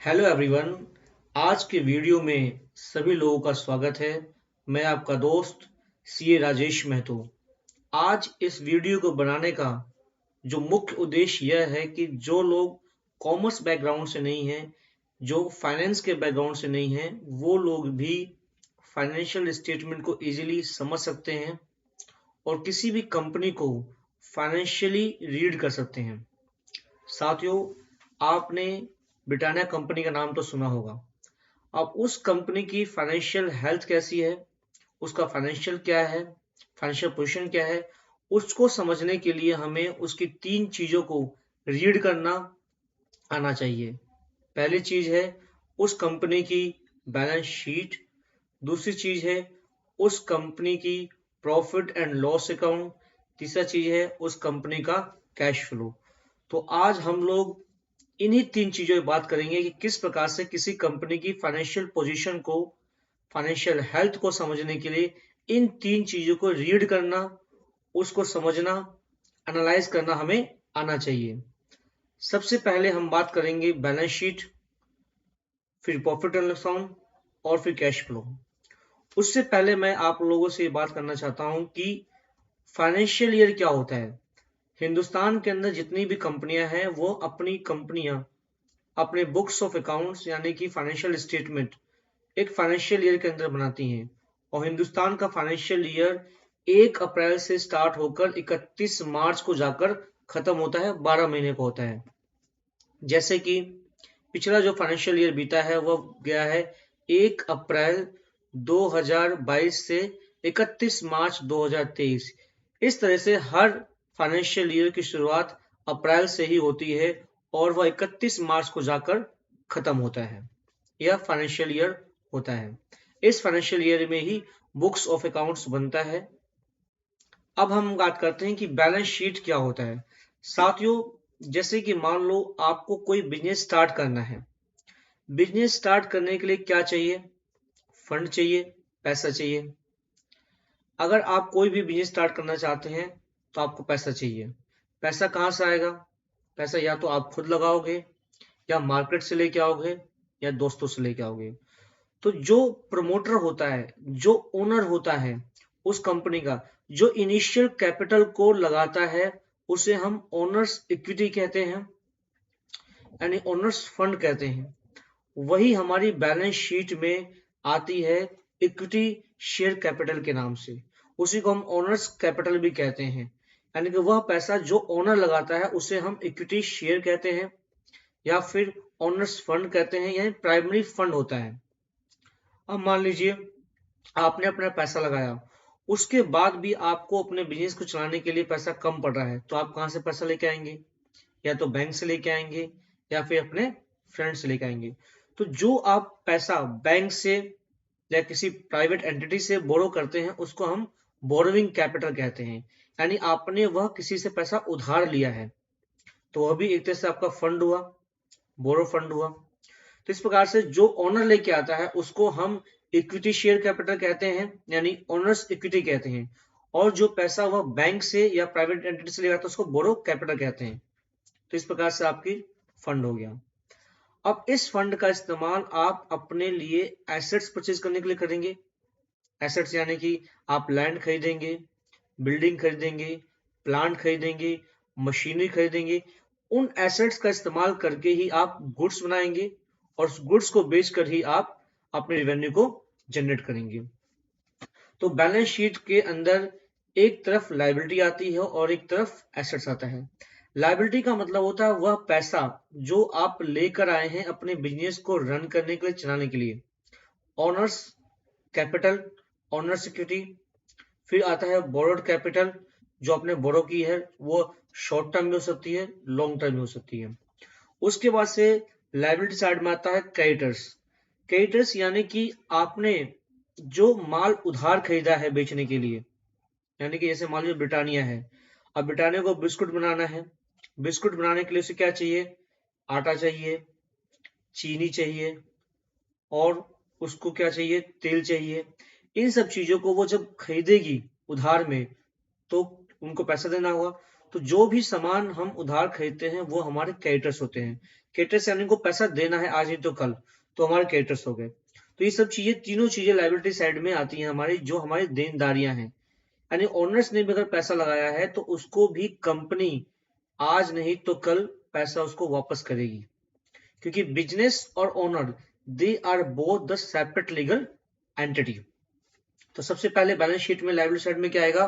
Hello everyone. आज के video में सभी लोगों का स्वागत है। मैं आपका दोस्त सीए राजेश महतो। आज इस वीडियो को बनाने का जो मुख्य उद्देश्य यह है कि जो लोग कॉमर्स बैकग्राउंड से नहीं हैं, जो फाइनेंस के बैकग्राउंड से नहीं हैं, वो लोग भी फाइनेंशियल स्टेटमेंट को इजीली समझ सकते हैं और किसी भी कंपनी को फाइनेंशियली रीड कर सकते हैं। साथियों, आपने ब्रिटानिया कंपनी का नाम तो सुना होगा। अब उस कंपनी की फाइनेंशियल हेल्थ कैसी है, उसका फाइनेंशियल क्या है, फाइनेंशियल पोजीशन क्या है, उसको समझने के लिए हमें उसकी 3 चीजों को रीड करना आना चाहिए। पहली चीज है उस कंपनी की बैलेंस शीट। दूसरी चीज है उस कंपनी की प्रॉफिट एंड लॉस अकाउंट। तीसरा चीज है उस कंपनी का कैश फ्लो। तो आज हम लोग इन्हीं 3 चीजों की बात करेंगे कि किस प्रकार से किसी कंपनी की फाइनेंशियल पोजीशन को, फाइनेंशियल हेल्थ को समझने के लिए इन 3 चीजों को रीड करना, उसको समझना, एनालाइज करना हमें आना चाहिए। सबसे पहले हम बात करेंगे बैलेंस शीट, फिर प्रॉफिट एंड लॉस अकाउंट और फिर कैश फ्लो। उससे पहले मैं आप लोगों से बात करना चाहता हूं कि फाइनेंशियल ईयर क्या होता है। हिंदुस्तान के अंदर जितनी भी कंपनियां हैं वो अपनी कंपनियां अपने बुक्स ऑफ अकाउंट्स यानी कि फाइनेंशियल स्टेटमेंट एक फाइनेंशियल ईयर के अंदर बनाती हैं। और हिंदुस्तान का फाइनेंशियल ईयर 1 अप्रैल से स्टार्ट होकर 31 मार्च को जाकर खत्म होता है, 12 महीने का होता है। जैसे कि पिछला जो फाइनेंशियल ईयर बीता है वह गया है 1 अप्रैल 2022 से 31 मार्च 2023। इस तरह से हर फाइनेंशियल ईयर की शुरुआत अप्रैल से ही होती है और वह 31 मार्च को जाकर खत्म होता है। यह फाइनेंशियल ईयर होता है। इस फाइनेंशियल ईयर में ही बुक्स ऑफ अकाउंट्स बनता है। अब हम बात करते हैं कि बैलेंस शीट क्या होता है। साथियों, जैसे कि मान लो आपको कोई बिजनेस स्टार्ट करना है। बिजनेस स्टार्ट करने के लिए क्या चाहिए? फंड चाहिए, पैसा चाहिए। अगर आप कोई भी बिजनेस स्टार्ट करना चाहते हैं तो आपको पैसा चाहिए। पैसा कहाँ से आएगा? पैसा या तो आप खुद लगाओगे, या मार्केट से लेके आओगे, या दोस्तों से लेके आओगे। तो जो प्रमोटर होता है, जो ओनर होता है उस कंपनी का, जो इनिशियल कैपिटल को लगाता है, उसे हम ओनर्स इक्विटी कहते हैं, यानी ओनर्स फंड कहते हैं। वही हमारी बैलेंस शीट में आती है इक्विटी शेयर कैपिटल के नाम से। उसी को हम ओनर्स कैपिटल भी कहते हैं, यानी कि वह पैसा जो ओनर लगाता है उसे हम इक्विटी शेयर कहते हैं, या फिर ओनर्स फंड कहते हैं, यानी प्राइमरी फंड होता है। अब मान लीजिए आपने अपना पैसा लगाया, उसके बाद भी आपको अपने बिजनेस को चलाने के लिए पैसा कम पड़ रहा है, तो आप कहाँ से पैसा लेके आएंगे? या तो बैंक से लेके आएंगे, या फिर अपने फ्रेंड से लेके आएंगे। तो जो आप पैसा बैंक से या किसी प्राइवेट एंटिटी से बोरो करते हैं उसको हम बोरोइंग कैपिटल कहते हैं, यानी आपने वह किसी से पैसा उधार लिया है, तो वह भी एक तरह से आपका फंड हुआ, बोरो फंड हुआ। तो इस प्रकार से जो ओनर लेके आता है उसको हम इक्विटी शेयर कैपिटल कहते हैं, यानी ओनर्स इक्विटी कहते हैं। और जो पैसा वह बैंक से या प्राइवेट एंटिटी से लेगा आता है उसको बोरो कैपिटल कहते हैं। तो इस प्रकार से आपकी फंड हो गया। अब इस फंड का इस्तेमाल आप अपने लिए एसेट्स परचेज करने के लिए करेंगे। एसेट्स यानी कि आप लैंड खरीदेंगे, बिल्डिंग खरीदेंगे, प्लांट खरीदेंगे, मशीनरी खरीदेंगे। उन एसेट्स का इस्तेमाल करके ही आप गुड्स बनाएंगे और उस गुड्स को बेचकर ही आप अपने रेवेन्यू को जनरेट करेंगे। तो बैलेंस शीट के अंदर एक तरफ लायबिलिटी आती है और एक तरफ एसेट्स आता है। लायबिलिटी का मतलब होता है वह पैसा जो आप लेकर आए हैं अपने बिजनेस को रन करने के लिए, चलाने के लिए। Owners capital, owner security. फिर आता है बोरोड कैपिटल, जो आपने बोरो की है वो शॉर्ट टर्म में हो सकती है, लॉन्ग टर्म में हो सकती है। उसके बाद से लायबिलिटी साइड में आता है क्रेडिटर्स। क्रेडिटर्स यानी कि आपने जो माल उधार खरीदा है बेचने के लिए, यानी कि जैसे मान लीजिए ब्रिटानिया है। अब ब्रिटानिया को बिस्कुट बनाना है। बिस्कुट बनाने के लिए उसे क्या चाहिए? आटा चाहिए, चीनी चाहिए, और उसको क्या चाहिए? तेल चाहिए। इन सब चीजों को वो जब खरीदेगी उधार में तो उनको पैसा देना होगा। तो जो भी सामान हम उधार खरीदते हैं वो हमारे क्रेडिटर्स होते हैं। क्रेडिटर्स यानी को पैसा देना है आज नहीं तो कल, तो हमारे क्रेडिटर्स हो गए। तो ये सब चीजें, तीनों चीजें लायबिलिटी साइड में आती हैं हमारी, जो हमारी देनदारियां हैं। यानी ओनर्स ने भी अगर पैसा लगाया है तो उसको भी कंपनी आज नहीं तो कल पैसा उसको वापस करेगी, क्योंकि बिजनेस और owner they are both the separate legal entity. तो सबसे पहले बैलेंस शीट में लायबिलिटी साइड में क्या आएगा?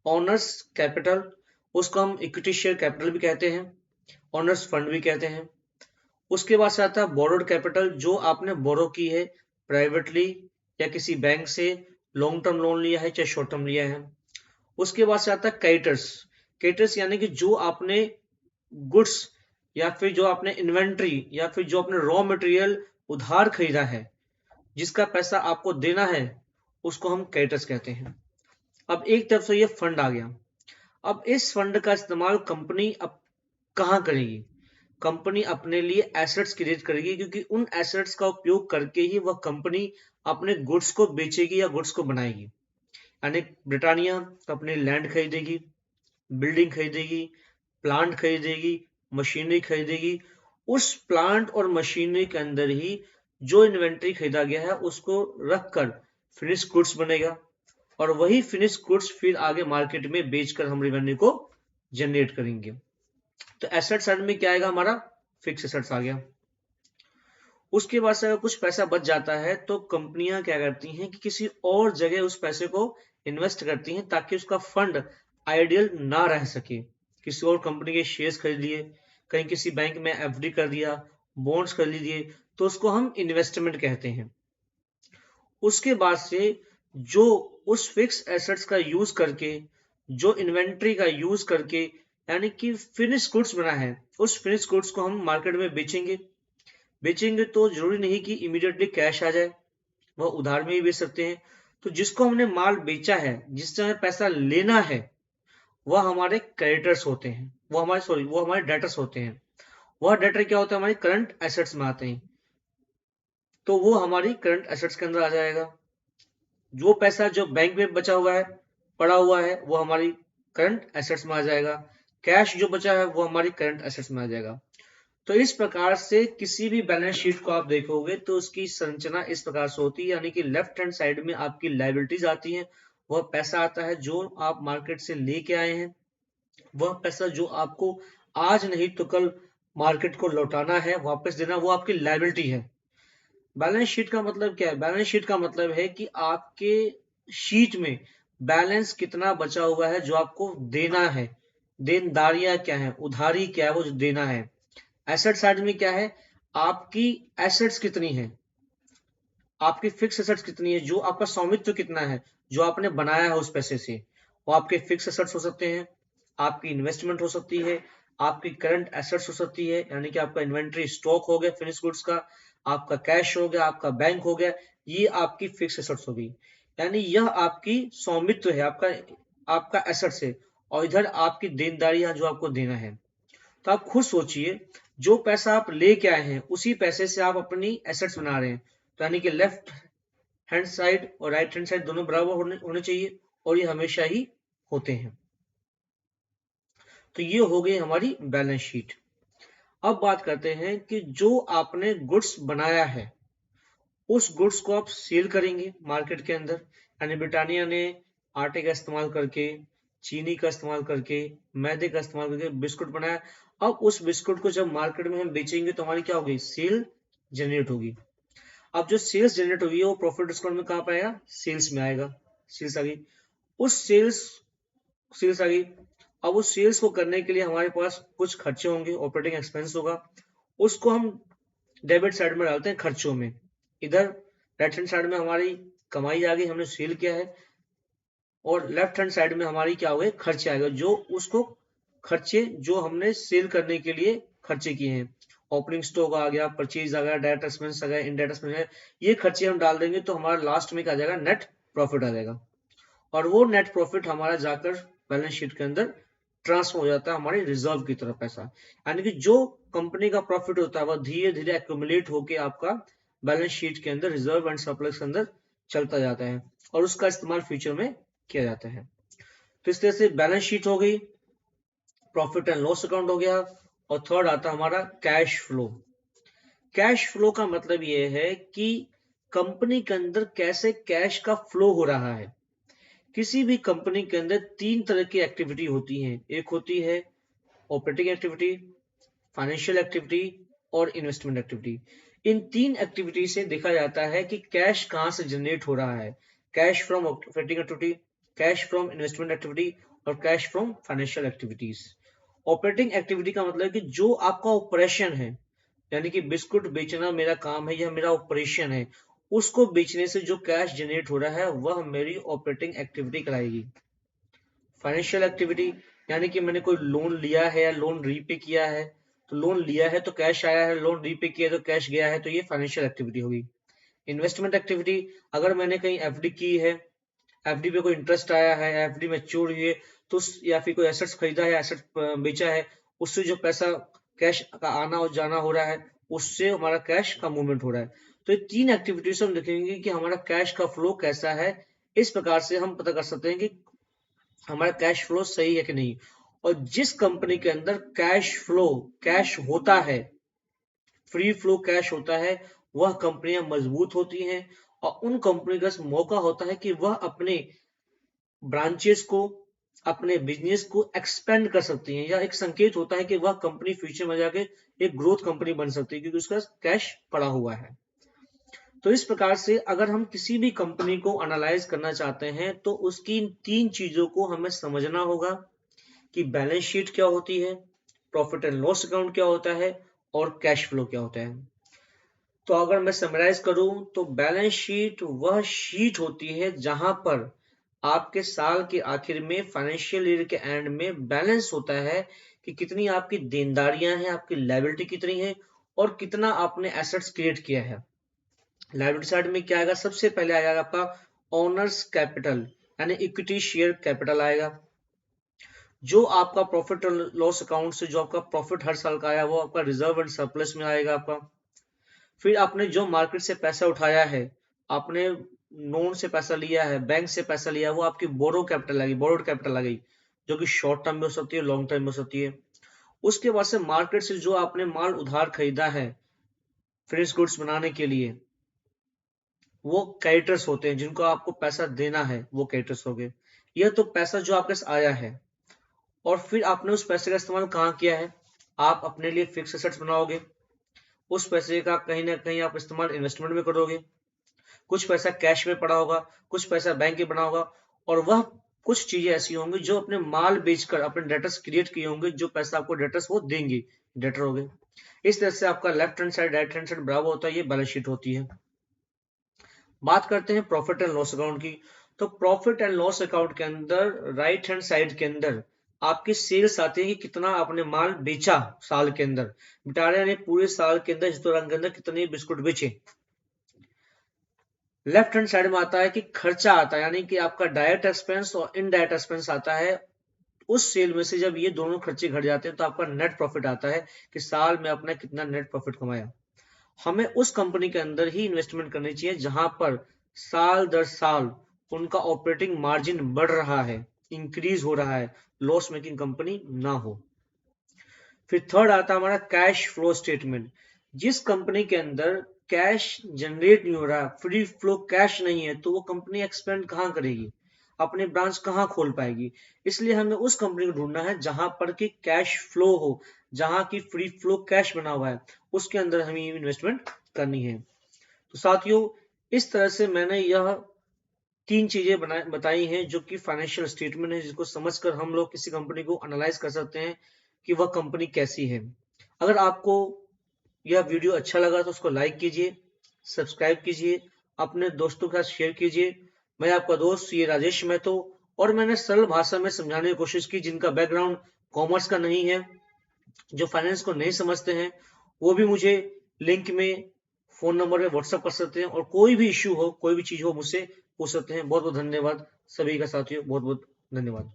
ओनर्स कैपिटल, उसको हम इक्विटी शेयर कैपिटल भी कहते हैं, ओनर्स फंड भी कहते हैं। उसके बाद से आता है बोरोड कैपिटल, जो आपने बोरो की है प्राइवेटली या किसी बैंक से, लॉन्ग टर्म लोन लिया है चाहे शॉर्ट टर्म लिया है। उसके बाद से आता है क्रेडिटर्स। क्रेडिटर्स यानी कि जो आपने गुड्स या फिर जो आपने इन्वेंट्री या फिर जो आपने रॉ मटेरियल उधार खरीदा है, जिसका पैसा आपको देना है, उसको हम क्रेडिटर्स कहते हैं। अब एक तरफ से ये फंड आ गया। अब इस फंड का इस्तेमाल कंपनी अब कहाँ करेगी? कंपनी अपने लिए एसेट्स क्रिएट करेगी, क्योंकि उन एसेट्स का उपयोग करके ही वह कंपनी अपने गुड्स को बेचेगी या गुड्स को बनाएगी। यानी ब्रिटानिया अपनी लैंड खरीदेगी, बिल्डिंग खरीदेगी, प्लांट खरीदेगी, मशीनरी खरीदेगी। उस प्लांट और मशीनरी के अंदर ही जो इन्वेंट्री खरीदा गया है उसको रखकर फिनिश गुड्स बनेगा, और वही फिनिश गुड्स फिर आगे मार्केट में बेचकर हम रेवेन्यू को जनरेट करेंगे। तो एसेट साइड में क्या आएगा? हमारा फिक्स एसेट्स आ गया। उसके बाद से अगर कुछ पैसा बच जाता है तो कंपनियां क्या करती हैं कि किसी और जगह उस पैसे को इन्वेस्ट करती हैं, ताकि उसका फंड आइडियल ना रह सके। किसी और कंपनी के शेयर्स खरीद लिए, कहीं किसी बैंक में एफडी कर दिया, बॉन्ड्स खरीद लिए, तो उसको हम इन्वेस्टमेंट कहते हैं। उसके बाद से जो उस फिक्स एसेट्स का यूज करके, जो इन्वेंट्री का यूज करके, यानी कि फिनिश गुड्स बना है, उस फिनिश गुड्स को हम मार्केट में बेचेंगे तो जरूरी नहीं कि इमीडिएटली कैश आ जाए, वह उधार में ही बेच सकते हैं। तो जिसको हमने माल बेचा है, जिससे हमें पैसा लेना है, वह हमारे क्रेडिटर्स होते हैं, वो हमारे डेटर्स होते हैं। वह डेटर क्या होता है? हमारी करंट एसेट्स में आते हैं, तो वो हमारी करंट एसेट्स के अंदर आ जाएगा। जो पैसा जो बैंक में बचा हुआ है, पड़ा हुआ है, वो हमारी करंट एसेट्स में आ जाएगा। कैश जो बचा है वो हमारी करंट एसेट्स में आ जाएगा। तो इस प्रकार से किसी भी बैलेंस शीट को आप देखोगे तो उसकी संरचना इस प्रकार से होती है, यानी कि लेफ्ट हैंड साइड में आपकी लायबिलिटीज आती हैं। वह पैसा आता है जो आप मार्केट से लेके आए हैं, वह पैसा जो आपको आज नहीं तो कल मार्केट को लौटाना है, वापस देना, वो आपकी लायबिलिटी है। बैलेंस शीट का मतलब क्या है? बैलेंस शीट का मतलब है कि आपके शीट में बैलेंस कितना बचा हुआ है जो आपको देना है, देनदारियां क्या है, उधारी क्या है, वो जो देना है। एसेट साइड में क्या है? आपकी एसेट्स कितनी है, आपकी फिक्स एसेट्स कितनी है, जो आपका स्वामित्व कितना है, जो आपने बनाया है उस पैसे से। वो आपके फिक्स एसेट्स हो सकते हैं, आपकी इन्वेस्टमेंट हो सकती है, आपकी करंट एसेट्स हो सकती है, यानी कि आपका इन्वेंट्री स्टॉक हो गया फिनिश गुड्स का, आपका कैश हो गया, आपका बैंक हो गया, ये आपकी फिक्स एसेट्स हो गई। यानी यह आपकी स्वामित्व है, आपका एसेट्स है, और इधर आपकी देनदारियां जो आपको देना है। तो आप खुद सोचिए, जो पैसा आप लेके आए हैं उसी पैसे से आप अपनी एसेट्स बना रहे हैं। तो यानी कि लेफ्ट हैंड साइड और राइट हैंड साइड दोनों बराबर होने चाहिए, और ये हमेशा ही होते हैं। तो ये हो गई हमारी बैलेंस शीट। अब बात करते हैं कि जो आपने गुड्स बनाया है, उस गुड्स को आप सेल करेंगे मार्केट के अंदर। यानी ब्रिटानिया ने आटे का इस्तेमाल करके, चीनी का इस्तेमाल करके, मैदे का इस्तेमाल करके बिस्कुट बनाया। अब उस बिस्कुट को जब मार्केट में हम बेचेंगे तो हमारी क्या होगी? सेल जनरेट होगी। अब जो सेल्स जनरेट होगी वो प्रॉफिट डिस्काउंट में कहाँ पे आएगा? सेल्स में आएगा। सेल्स आ गई। उस सेल्स आ गई। अब उस सेल्स को करने के लिए हमारे पास कुछ खर्चे होंगे, ऑपरेटिंग एक्सपेंस होगा, उसको हम डेबिट साइड में डालते हैं खर्चों में। इधर राइट हैंड साइड में हमारी कमाई आ गई, हमने सेल किया है, और लेफ्ट हैंड साइड में हमारी क्या हो गए? खर्चे आएगा, जो उसको खर्चे जो हमने सेल करने के लिए खर्चे किए हैं। ओपनिंग स्टॉक आ गया, परचेज आ गया, डायरेक्ट एक्सपेंस आ गया, इनडायरेक्ट एक्सपेंस आ गया, ये खर्चे हम डाल देंगे तो हमारा लास्ट में क्या आ जाएगा? नेट प्रॉफिट आ जाएगा। और वो नेट प्रॉफिट हमारा जाकर बैलेंस शीट के अंदर ट्रांसफर हो जाता है हमारी रिजर्व की तरफ पैसा। यानी कि जो कंपनी का प्रॉफिट होता है वह धीरे धीरे एक्यूमुलेट होके आपका बैलेंस शीट के अंदर रिजर्व एंड सरप्लस के अंदर चलता जाता है, और उसका इस्तेमाल फ्यूचर में किया जाता है। तो इस तरह से बैलेंस शीट हो गई, प्रॉफिट एंड लॉस अकाउंट हो गया, और थर्ड आता हमारा कैश फ्लो। कैश फ्लो का मतलब ये है कि कंपनी के अंदर कैसे कैश का फ्लो हो रहा है। किसी भी कंपनी के अंदर तीन तरह की एक्टिविटी होती हैं। एक होती है ऑपरेटिंग एक्टिविटी, फाइनेंशियल एक्टिविटी और इन्वेस्टमेंट एक्टिविटी। इन तीन एक्टिविटी से देखा जाता है कि कैश कहां से जनरेट हो रहा है। Cash from operating activity, cash from investment activity और cash from financial activities. Operating activity का मतलब है कि जो आपका ऑपरेशन है, यानी कि बिस्कुट बेचना मेरा काम है या मेरा ऑपरेशन है, उसको बेचने से जो कैश जनरेट हो रहा है वह मेरी ऑपरेटिंग एक्टिविटी कहलाएगी। फाइनेंशियल एक्टिविटी यानी कि मैंने कोई लोन लिया है या लोन रीपे किया है, तो लोन लिया है तो कैश आया है, लोन रीपे किया तो कैश गया है, तो ये फाइनेंशियल एक्टिविटी होगी। इन्वेस्टमेंट एक्टिविटी, अगर मैंने कहीं एफडी की है, एफडी पे कोई इंटरेस्ट आया है, एफडी मैच्योर हुई है, तो या फिर कोई एसेट्स खरीदा है, एसेट बेचा है, उससे जो पैसा कैश का आना और जाना हो रहा है, उससे हमारा कैश का मूवमेंट हो रहा है। तो ये तीन एक्टिविटीज हम देखेंगे कि हमारा कैश का फ्लो कैसा है। इस प्रकार से हम पता कर सकते हैं कि हमारा कैश फ्लो सही है कि नहीं। और जिस कंपनी के अंदर कैश फ्लो, कैश होता है, फ्री फ्लो कैश होता है, वह कंपनियां मजबूत होती हैं और उन कंपनी का मौका होता है कि वह अपने ब्रांचेस को, अपने बिजनेस को एक्सपेंड कर सकती हैं, या एक संकेत होता है कि वह कंपनी फ्यूचर में जाके एक ग्रोथ कंपनी बन सकती है क्योंकि उसका कैश पड़ा हुआ है। तो इस प्रकार से अगर हम किसी भी कंपनी को एनालाइज करना चाहते हैं तो उसकी इन तीन चीजों को हमें समझना होगा कि बैलेंस शीट क्या होती है, प्रॉफिट एंड लॉस अकाउंट क्या होता है और कैश फ्लो क्या होता है। तो अगर मैं समराइज करूं तो बैलेंस शीट वह शीट होती है जहां पर आपके साल के आखिर में, फाइनेंशियल ईयर के एंड में बैलेंस होता है कि कितनी आपकी देनदारियां हैं, आपकी लायबिलिटी कितनी है और कितना आपने एसेट्स क्रिएट किया है। लायबिलिटी साइड में क्या आएगा, सबसे पहले आएगा आपका ओनर्स कैपिटल यानी इक्विटी शेयर कैपिटल आएगा। जो आपका प्रॉफिट और लॉस अकाउंट से जो आपका प्रॉफिट हर साल का आया वो आपका रिजर्व एंड सरप्लस में आएगा आपका। फिर आपने जो मार्केट से पैसा उठाया है, आपने लोन से पैसा लिया है, बैंक से पैसा लिया है, वो आपकी बोरो कैपिटल आएगी, बोरोड कैपिटल आ गई, जो कि शॉर्ट टर्म में हो सकती है, लॉन्ग टर्म में हो सकती है। उसके बाद से मार्केट से जो आपने माल उधार खरीदा है फिनिश गुड्स बनाने के लिए, वो क्रेडिटर्स होते हैं, जिनको आपको पैसा देना है वो क्रेडिटर्स हो गए। यह तो पैसा जो आपके पास आया है, और फिर आपने उस पैसे का इस्तेमाल कहाँ किया है, आप अपने लिए फिक्स एसेट्स बनाओगे, उस पैसे का कहीं ना कहीं आप इस्तेमाल इन्वेस्टमेंट में करोगे, कुछ पैसा कैश में पड़ा होगा, कुछ पैसा बैंक में बना होगा, और वह कुछ चीजें ऐसी होंगी जो अपने माल बेचकर अपने डेटर्स क्रिएट किए होंगे, जो पैसा आपको डेटर्स वो देंगे, डेटर हो गए। इस तरह से आपका left hand side right hand side बराबर होता है, ये बैलेंस शीट होती है। बात करते हैं प्रॉफिट एंड लॉस अकाउंट की। तो प्रॉफिट एंड लॉस अकाउंट के अंदर राइट हैंड साइड के अंदर आपकी सेल्स आती है कि कितना आपने माल बेचा साल के अंदर, बिटारिया ने पूरे साल के अंदर इस दौरान के अंदर कितने बिस्कुट बेचे। लेफ्ट हैंड साइड में आता है कि खर्चा आता है, यानी कि आपका डायरेक्ट एक्सपेंस और इनडायरेक्ट एक्सपेंस आता है। उस सेल में से जब ये दोनों खर्चे घट जाते हैं तो आपका नेट प्रॉफिट आता है कि साल में अपना कितना नेट प्रॉफिट कमाया। हमें उस कंपनी के अंदर ही इन्वेस्टमेंट करनी चाहिए जहां पर साल दर साल उनका ऑपरेटिंग मार्जिन बढ़ रहा है, इंक्रीज हो रहा है, लॉस मेकिंग कंपनी ना हो। फिर थर्ड आता है हमारा कैश फ्लो स्टेटमेंट। जिस कंपनी के अंदर कैश जनरेट नहीं हो रहा, फ्री फ्लो कैश नहीं है, तो वो कंपनी एक्सपेंड कहाँ करेगी, अपने ब्रांच कहाँ खोल पाएगी। इसलिए हमें उस कंपनी को ढूंढना है जहां पर कि कैश फ्लो हो, जहां की फ्री फ्लो कैश बना हुआ है, उसके अंदर हमें इन्वेस्टमेंट करनी है। तो साथियों, इस तरह से मैंने यह तीन चीजें बताई हैं जो कि फाइनेंशियल स्टेटमेंट है, जिसको समझकर हम लोग किसी कंपनी को एनालाइज कर सकते हैं कि वह कंपनी कैसी है। अगर आपको यह वीडियो अच्छा लगा तो उसको लाइक कीजिए, सब्सक्राइब कीजिए, अपने दोस्तों के साथ शेयर कीजिए। मैं आपका दोस्त ये राजेश महतो, और मैंने सरल भाषा में समझाने की कोशिश की। जिनका बैकग्राउंड कॉमर्स का नहीं है, जो फाइनेंस को नहीं समझते हैं, वो भी मुझे लिंक में फोन नंबर पे व्हाट्सएप कर सकते हैं, और कोई भी इश्यू हो, कोई भी चीज हो, मुझसे पूछ सकते हैं। बहुत बहुत धन्यवाद सभी का साथियों, बहुत बहुत धन्यवाद।